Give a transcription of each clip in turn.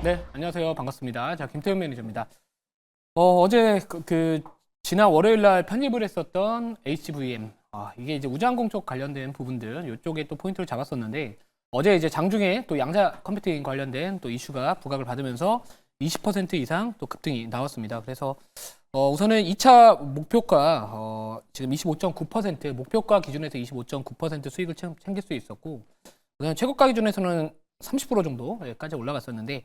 네, 안녕하세요. 반갑습니다. 자, 김태훈 매니저입니다. 어제 지난 월요일 날 편입을 했었던 HVM, 이게 이제 우주항공 쪽 관련된 부분들, 이쪽에 또 포인트를 잡았었는데, 어제 이제 장중에 또 양자 컴퓨팅 관련된 또 이슈가 부각을 받으면서 20% 이상 또 급등이 나왔습니다. 그래서 우선은 2차 목표가 지금 25.9%, 목표가 기준에서 25.9% 수익을 챙길 수 있었고, 우선 최고가 기준에서는 30% 정도까지 올라갔었는데,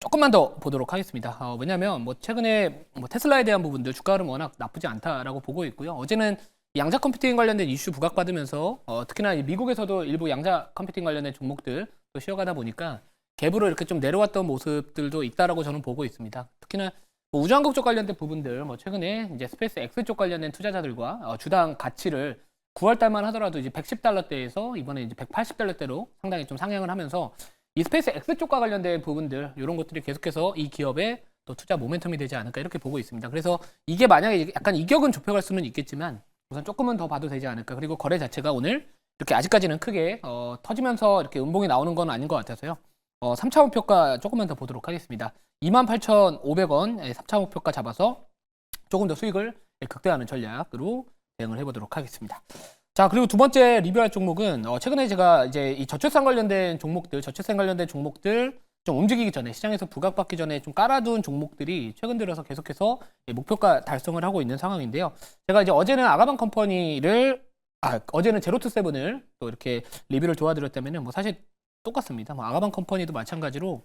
조금만 더 보도록 하겠습니다. 왜냐하면 뭐 최근에 뭐 테슬라에 대한 부분들 주가 흐름 워낙 나쁘지 않다라고 보고 있고요. 어제는 양자 컴퓨팅 관련된 이슈 부각받으면서 특히나 미국에서도 일부 양자 컴퓨팅 관련된 종목들 또 쉬어가다 보니까 갭으로 이렇게 좀 내려왔던 모습들도 있다라고 저는 보고 있습니다. 특히나 뭐 우주항공 쪽 관련된 부분들, 뭐 최근에 이제 스페이스 X 쪽 관련된 투자자들과 주당 가치를 9월 달만 하더라도 이제 110달러대에서 이번에 이제 180달러대로 상당히 좀 상향을 하면서 이 스페이스 X 쪽과 관련된 부분들, 이런 것들이 계속해서 이 기업의 또 투자 모멘텀이 되지 않을까 이렇게 보고 있습니다. 그래서 이게 만약에 약간 이격은 좁혀갈 수는 있겠지만 우선 조금은 더 봐도 되지 않을까. 그리고 거래 자체가 오늘 이렇게 아직까지는 크게 터지면서 이렇게 음봉이 나오는 건 아닌 것 같아서요. 3차 목표가 조금만 더 보도록 하겠습니다. 28,500원 3차 목표가 잡아서 조금 더 수익을 극대화하는 전략으로 대응을 해보도록 하겠습니다. 자, 그리고 두 번째 리뷰할 종목은 최근에 제가 이제 이 저출산 관련된 종목들, 좀 움직이기 전에, 시장에서 부각받기 전에 좀 깔아둔 종목들이 최근 들어서 계속해서 목표가 달성을 하고 있는 상황인데요. 제가 이제 어제는 아가방 컴퍼니를, 어제는 제로투세븐을 또 이렇게 리뷰를 도와드렸다면은 뭐 사실 똑같습니다. 뭐 아가방 컴퍼니도 마찬가지로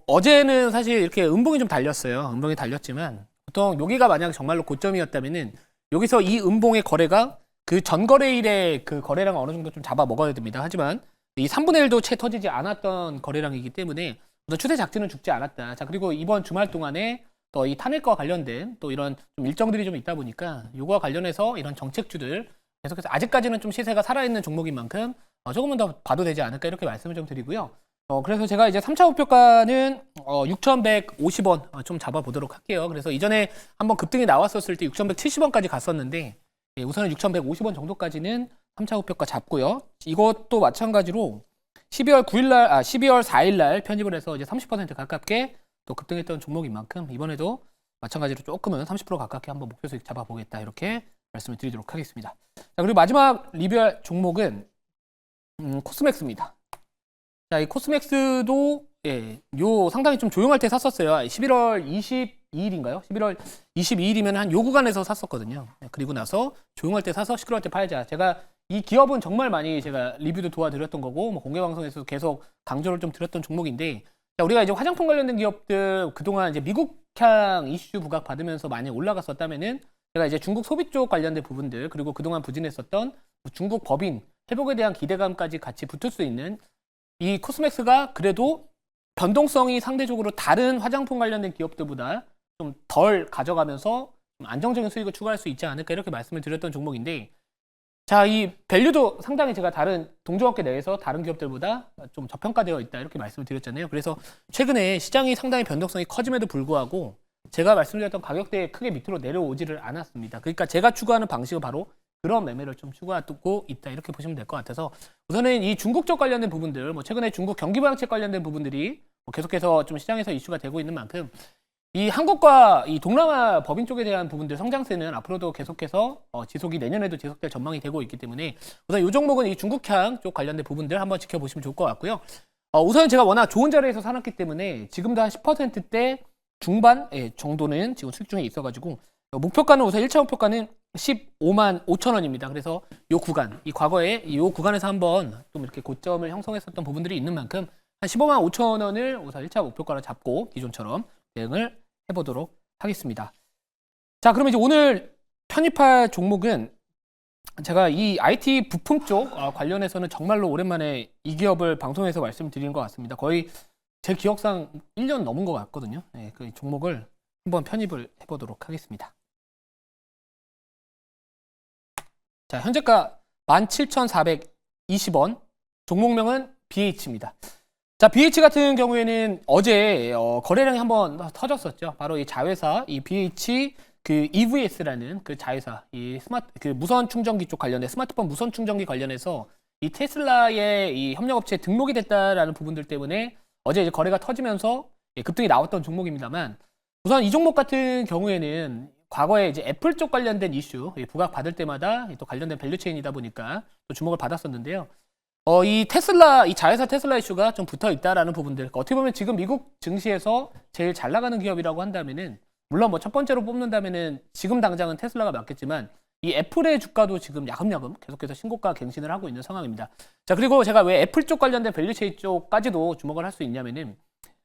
어제는 사실 이렇게 음봉이 좀 달렸어요. 음봉이 달렸지만 보통 여기가 만약 정말로 고점이었다면은 여기서 이 음봉의 거래가 그 전거래일의 그 거래량 어느 정도 좀 잡아 먹어야 됩니다. 하지만 이 3분의 1도 채 터지지 않았던 거래량이기 때문에 추세 작지는 죽지 않았다. 자, 그리고 이번 주말 동안에 또 이 탄핵과 관련된 또 이런 좀 일정들이 좀 있다 보니까 요거와 관련해서 이런 정책주들 계속해서 아직까지는 좀 시세가 살아있는 종목인 만큼 조금만 더 봐도 되지 않을까 이렇게 말씀을 좀 드리고요. 그래서 제가 이제 3차 목표가는 6,150원 좀 잡아보도록 할게요. 그래서 이전에 한번 급등이 나왔었을 때 6,170원까지 갔었는데 우선은 6,150원 정도까지는 3차 목표가 잡고요. 이것도 마찬가지로 12월 4일 날 편입을 해서 이제 30% 가깝게 또 급등했던 종목인 만큼 이번에도 마찬가지로 조금은 30% 가깝게 한번 목표 수익 잡아보겠다 이렇게 말씀을 드리도록 하겠습니다. 자, 그리고 마지막 리뷰할 종목은 코스맥스입니다. 자, 이 코스맥스도 요 상당히 좀 조용할 때 샀었어요. 11월 22일인가요? 11월 22일이면 한 요 구간에서 샀었거든요. 그리고 나서 조용할 때 사서 시끄러울 때 팔자. 제가 이 기업은 정말 많이 제가 리뷰도 도와드렸던 거고 뭐 공개 방송에서 계속 강조를 좀 드렸던 종목인데, 자, 우리가 이제 화장품 관련된 기업들 그동안 이제 미국향 이슈 부각 받으면서 많이 올라갔었다면은 제가 이제 중국 소비 쪽 관련된 부분들, 그리고 그동안 부진했었던 중국 법인 회복에 대한 기대감까지 같이 붙을 수 있는 이 코스맥스가 그래도 변동성이 상대적으로 다른 화장품 관련된 기업들보다 좀 덜 가져가면서 좀 안정적인 수익을 추구할 수 있지 않을까 이렇게 말씀을 드렸던 종목인데, 자, 이 밸류도 상당히 제가 다른 동종업계 내에서 다른 기업들보다 좀 저평가되어 있다 이렇게 말씀을 드렸잖아요. 그래서 최근에 시장이 상당히 변동성이 커짐에도 불구하고 제가 말씀드렸던 가격대에 크게 밑으로 내려오지를 않았습니다. 그러니까 제가 추구하는 방식은 바로 그런 매매를 좀 추구하고 있다 이렇게 보시면 될 것 같아서, 우선은 이 중국 쪽 관련된 부분들, 뭐 최근에 중국 경기부양책 관련된 부분들이 뭐 계속해서 좀 시장에서 이슈가 되고 있는 만큼 이 한국과 이 동남아 법인 쪽에 대한 부분들 성장세는 앞으로도 계속해서 지속이 내년에도 지속될 전망이 되고 있기 때문에 우선 이 종목은 이 중국향 쪽 관련된 부분들 한번 지켜보시면 좋을 것 같고요. 우선 제가 워낙 좋은 자리에서 사놨기 때문에 지금도 한 10%대 중반 정도는 지금 수익 중에 있어가지고 목표가는 우선 1차 목표가는 15만 5천 원입니다. 그래서 이 구간, 이 과거에 이 구간에서 한번 좀 이렇게 고점을 형성했었던 부분들이 있는 만큼 한 15만 5천 원을 우선 1차 목표가로 잡고 기존처럼 대응을 해보도록 하겠습니다. 자, 그러면 이제 오늘 편입할 종목은 제가 이 IT 부품 쪽 관련해서는 정말로 오랜만에 이 기업을 방송에서 말씀드린 것 같습니다. 거의 제 기억상 1년 넘은 것 같거든요. 그 종목을 한번 편입을 해보도록 하겠습니다. 자, 현재가 17,420원, 종목명은 BH입니다. 자, BH 같은 경우에는 어제 거래량이 한번 터졌었죠. 바로 이 자회사, 이 BH 그 EVS라는 그 자회사, 이 그 무선 충전기 쪽 관련해 스마트폰 무선 충전기 관련해서 이 테슬라의 이 협력업체에 등록이 됐다라는 부분들 때문에 어제 이제 거래가 터지면서 급등이 나왔던 종목입니다만 우선 이 종목 같은 경우에는 과거에 이제 애플 쪽 관련된 이슈 부각 받을 때마다 또 관련된 밸류체인이다 보니까 또 주목을 받았었는데요. 이 테슬라, 이 자회사 테슬라 이슈가 좀 붙어 있다라는 부분들. 그러니까 어떻게 보면 지금 미국 증시에서 제일 잘 나가는 기업이라고 한다면은, 물론 뭐 첫 번째로 뽑는다면은 지금 당장은 테슬라가 맞겠지만, 이 애플의 주가도 지금 야금야금 계속해서 신고가 갱신을 하고 있는 상황입니다. 자, 그리고 제가 왜 애플 쪽 관련된 밸류체인 쪽까지도 주목을 할 수 있냐면은,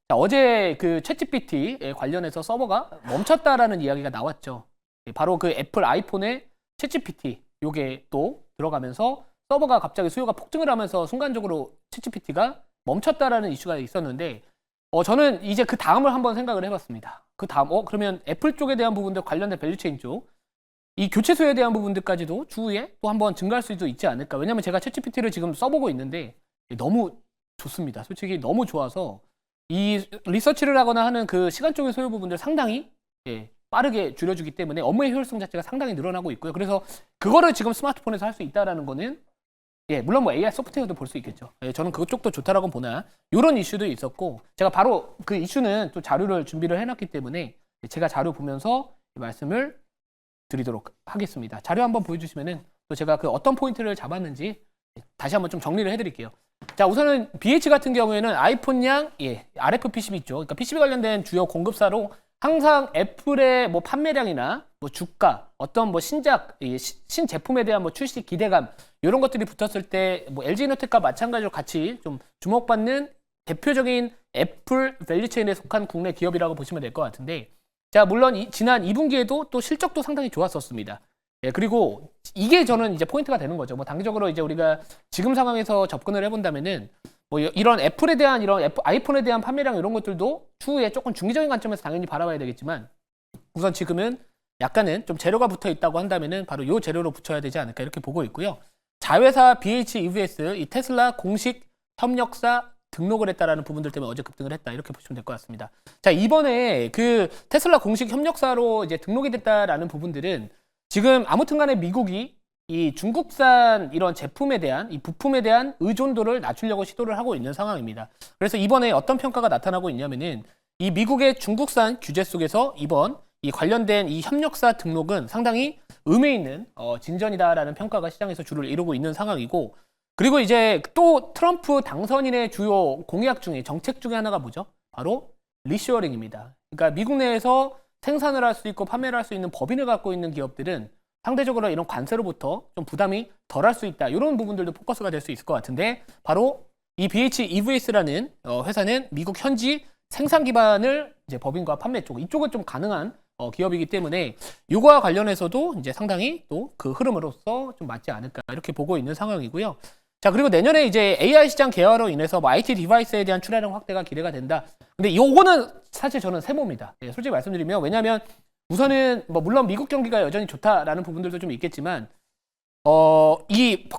자, 어제 그 챗GPT에 관련해서 서버가 멈췄다라는 이야기가 나왔죠. 바로 그 애플 아이폰에 챗GPT 요게 또 들어가면서 서버가 갑자기 수요가 폭증을 하면서 순간적으로 챗GPT가 멈췄다라는 이슈가 있었는데 저는 이제 그 다음을 한번 생각을 해봤습니다. 그 다음 그러면 애플 쪽에 대한 부분들 관련된 밸류체인 쪽 이 교체 수요에 대한 부분들까지도 추후에 또 한번 증가할 수도 있지 않을까. 왜냐면 제가 챗GPT를 지금 써보고 있는데 너무 좋습니다. 솔직히 너무 좋아서 이 리서치를 하거나 하는 그 시간적인 소요 부분들 상당히 빠르게 줄여주기 때문에 업무의 효율성 자체가 상당히 늘어나고 있고요. 그래서 그거를 지금 스마트폰에서 할 수 있다라는 거는 물론 뭐 AI 소프트웨어도 볼 수 있겠죠. 저는 그쪽도 좋다라고 보나 이런 이슈도 있었고 제가 바로 그 이슈는 또 자료를 준비를 해놨기 때문에 제가 자료 보면서 말씀을 드리도록 하겠습니다. 자료 한번 보여주시면은 또 제가 그 어떤 포인트를 잡았는지 다시 한번 좀 정리를 해드릴게요. 자, 우선은 BH 같은 경우에는 아이폰양 RF PCB 있죠. 그러니까 PCB 관련된 주요 공급사로 항상 애플의 뭐 판매량이나 뭐 주가, 어떤 뭐 신작, 신제품에 대한 뭐 출시 기대감 이런 것들이 붙었을 때 뭐 LG에너텍과 마찬가지로 같이 좀 주목받는 대표적인 애플 밸류체인에 속한 국내 기업이라고 보시면 될 것 같은데, 자, 물론 지난 2분기에도 또 실적도 상당히 좋았었습니다. 그리고 이게 저는 이제 포인트가 되는 거죠. 뭐 단기적으로 이제 우리가 지금 상황에서 접근을 해본다면은 뭐 이런 애플에 대한 아이폰에 대한 판매량 이런 것들도 추후에 조금 중기적인 관점에서 당연히 바라봐야 되겠지만 우선 지금은 약간은 좀 재료가 붙어 있다고 한다면은 바로 이 재료로 붙여야 되지 않을까 이렇게 보고 있고요. 자회사 BHEVS 이 테슬라 공식 협력사 등록을 했다라는 부분들 때문에 어제 급등을 했다 이렇게 보시면 될 것 같습니다. 자, 이번에 그 테슬라 공식 협력사로 이제 등록이 됐다라는 부분들은 지금 아무튼간에 미국이 이 중국산 이런 제품에 대한 이 부품에 대한 의존도를 낮추려고 시도를 하고 있는 상황입니다. 그래서 이번에 어떤 평가가 나타나고 있냐면은 이 미국의 중국산 규제 속에서 이번 이 관련된 이 협력사 등록은 상당히 의미 있는 진전이다라는 평가가 시장에서 주를 이루고 있는 상황이고, 그리고 이제 또 트럼프 당선인의 주요 공약 중에 정책 중에 하나가 뭐죠? 바로 리쇼어링입니다. 그러니까 미국 내에서 생산을 할 수 있고 판매를 할 수 있는 법인을 갖고 있는 기업들은 상대적으로 이런 관세로부터 좀 부담이 덜 할 수 있다. 이런 부분들도 포커스가 될 수 있을 것 같은데 바로 이 BHEVS라는 회사는 미국 현지 생산 기반을 이제 법인과 판매 이쪽은 좀 가능한 기업이기 때문에 이거와 관련해서도 이제 상당히 또 그 흐름으로서 좀 맞지 않을까 이렇게 보고 있는 상황이고요. 자, 그리고 내년에 이제 AI 시장 개화로 인해서 뭐 IT 디바이스에 대한 출하량 확대가 기대가 된다. 근데 요거는 사실 저는 세모입니다. 솔직히 말씀드리면 왜냐하면 우선은 뭐 물론 미국 경기가 여전히 좋다라는 부분들도 좀 있겠지만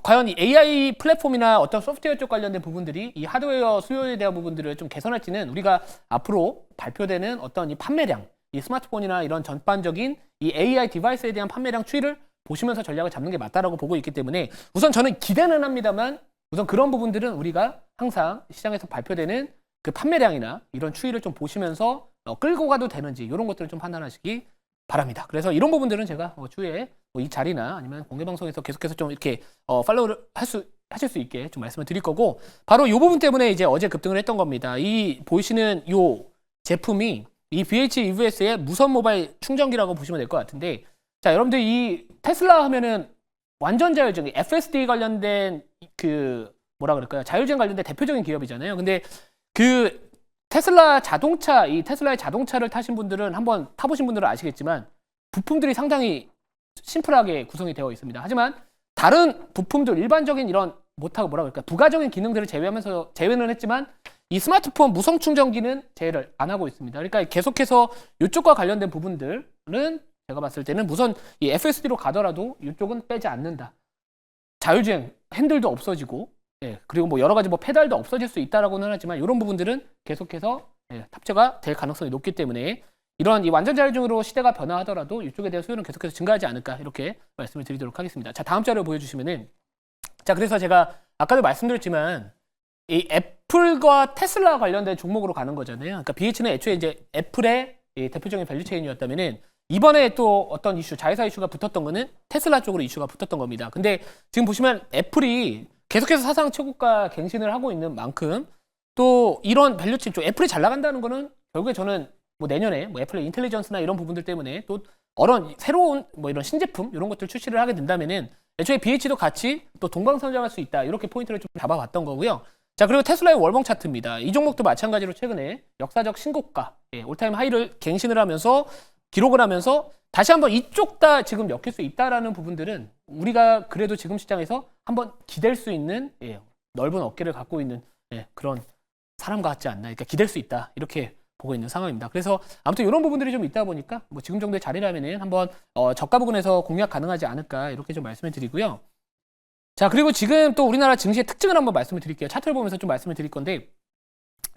과연 이 AI 플랫폼이나 어떤 소프트웨어 쪽 관련된 부분들이 이 하드웨어 수요에 대한 부분들을 좀 개선할지는 우리가 앞으로 발표되는 어떤 이 판매량, 이 스마트폰이나 이런 전반적인 이 AI 디바이스에 대한 판매량 추이를 보시면서 전략을 잡는 게 맞다라고 보고 있기 때문에 우선 저는 기대는 합니다만 우선 그런 부분들은 우리가 항상 시장에서 발표되는 그 판매량이나 이런 추이를 좀 보시면서 끌고 가도 되는지 이런 것들을 좀 판단하시기 바랍니다. 그래서 이런 부분들은 제가 추후에 이 자리나 아니면 공개 방송에서 계속해서 좀 이렇게 팔로우를 하실 수 있게 좀 말씀을 드릴 거고, 바로 이 부분 때문에 이제 어제 급등을 했던 겁니다. 이 보이시는 이 제품이 이 BHEVS의 무선 모바일 충전기라고 보시면 될 것 같은데, 자, 여러분들 이 테슬라 하면은 완전 자율주행, FSD 관련된 그 뭐라 그럴까요? 자율주행 관련된 대표적인 기업이잖아요. 근데 그 테슬라 자동차, 이 테슬라의 자동차를 타신 분들은 한번 타보신 분들은 아시겠지만 부품들이 상당히 심플하게 구성이 되어 있습니다. 하지만 다른 부품들, 일반적인 이런 못하고 뭐라 그럴까, 부가적인 기능들을 제외는 했지만 이 스마트폰 무선 충전기는 제외를 안 하고 있습니다. 그러니까 계속해서 이쪽과 관련된 부분들은 제가 봤을 때는 우선 이 FSD로 가더라도 이쪽은 빼지 않는다. 자율주행 핸들도 없어지고, 그리고 뭐 여러 가지 뭐 페달도 없어질 수 있다라고는 하지만 이런 부분들은 계속해서 탑재가 될 가능성이 높기 때문에 이런 이 완전 자율주행으로 시대가 변화하더라도 이쪽에 대한 수요는 계속해서 증가하지 않을까 이렇게 말씀을 드리도록 하겠습니다. 자, 다음 자료 보여주시면은, 자, 그래서 제가 아까도 말씀드렸지만 이 애플과 테슬라 관련된 종목으로 가는 거잖아요. 그러니까 BH는 애초에 이제 애플의 이 대표적인 밸류체인이었다면은 이번에 또 어떤 이슈, 자회사 이슈가 붙었던 거는 테슬라 쪽으로 이슈가 붙었던 겁니다. 근데 지금 보시면 애플이 계속해서 사상 최고가 갱신을 하고 있는 만큼 또 이런 밸류체인 쪽 애플이 잘 나간다는 거는 결국에 저는 뭐 내년에 뭐 애플의 인텔리전스나 이런 부분들 때문에 또 어떤 새로운 뭐 이런 신제품 이런 것들 출시를 하게 된다면은 애초에 BH도 같이 또 동방성장할 수 있다 이렇게 포인트를 좀 잡아봤던 거고요. 자, 그리고 테슬라의 월봉 차트입니다. 이 종목도 마찬가지로 최근에 역사적 신고가, 올타임 하이를 갱신을 하면서 기록을 하면서 다시 한번 이쪽 다 지금 엮일 수 있다라는 부분들은 우리가 그래도 지금 시장에서 한번 기댈 수 있는 넓은 어깨를 갖고 있는 그런 사람 같지 않나. 그러니까 기댈 수 있다. 이렇게 보고 있는 상황입니다. 그래서 아무튼 이런 부분들이 좀 있다 보니까 뭐 지금 정도의 자리라면은 한번 저가 부근에서 공략 가능하지 않을까 이렇게 좀 말씀을 드리고요. 자, 그리고 지금 또 우리나라 증시의 특징을 한번 말씀을 드릴게요. 차트를 보면서 좀 말씀을 드릴 건데,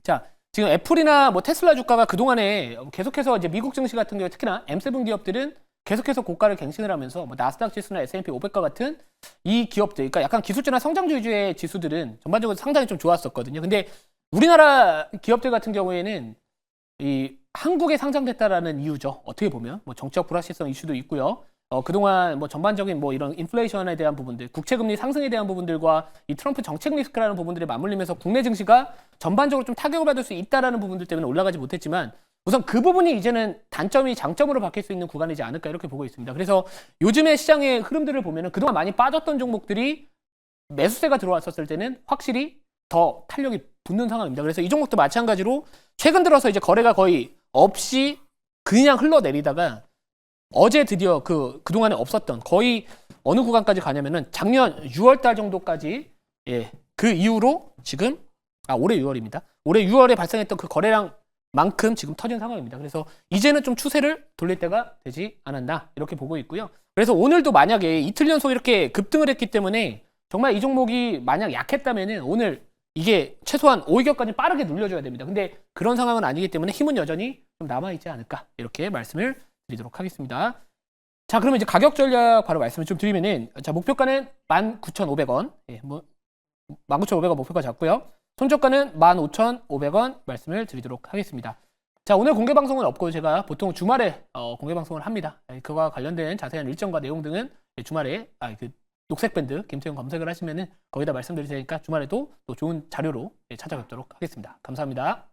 자, 지금 애플이나 뭐 테슬라 주가가 그동안에 계속해서 이제 미국 증시 같은 경우에 특히나 M7 기업들은 계속해서 고가를 갱신을 하면서 뭐 나스닥 지수나 S&P 500과 같은 이 기업들, 그러니까 약간 기술주나 성장주 위주의 지수들은 전반적으로 상당히 좀 좋았었거든요. 근데 우리나라 기업들 같은 경우에는 이 한국에 상장됐다라는 이유죠. 어떻게 보면 뭐 정치적 불확실성 이슈도 있고요. 그동안 뭐 전반적인 뭐 이런 인플레이션에 대한 부분들, 국채금리 상승에 대한 부분들과 이 트럼프 정책 리스크라는 부분들이 맞물리면서 국내 증시가 전반적으로 좀 타격을 받을 수 있다라는 부분들 때문에 올라가지 못했지만 우선 그 부분이 이제는 단점이 장점으로 바뀔 수 있는 구간이지 않을까 이렇게 보고 있습니다. 그래서 요즘의 시장의 흐름들을 보면은 그동안 많이 빠졌던 종목들이 매수세가 들어왔었을 때는 확실히 더 탄력이 붙는 상황입니다. 그래서 이 종목도 마찬가지로 최근 들어서 이제 거래가 거의 없이 그냥 흘러내리다가 어제 드디어 그동안에 없었던 거의 어느 구간까지 가냐면은 작년 6월 달 정도까지 그 이후로 지금 올해 6월입니다. 올해 6월에 발생했던 그 거래량만큼 지금 터진 상황입니다. 그래서 이제는 좀 추세를 돌릴 때가 되지 않았나 이렇게 보고 있고요. 그래서 오늘도 만약에 이틀 연속 이렇게 급등을 했기 때문에 정말 이 종목이 만약 약했다면은 오늘 이게 최소한 5일격까지 빠르게 눌려줘야 됩니다. 근데 그런 상황은 아니기 때문에 힘은 여전히 좀 남아있지 않을까 이렇게 말씀을 드리도록 하겠습니다. 자, 그러면 이제 가격 전략 바로 말씀을 좀 드리면은, 자, 목표가는 19,500원. 뭐 19,500원 목표가 잡고요. 손절가는 15,500원 말씀을 드리도록 하겠습니다. 자, 오늘 공개 방송은 없고 제가 보통 주말에 공개 방송을 합니다. 그와 관련된 자세한 일정과 내용 등은 주말에 그 녹색 밴드 김태형 검색을 하시면은 거기다 말씀드릴 테니까 주말에도 또 좋은 자료로 찾아뵙도록 하겠습니다. 감사합니다.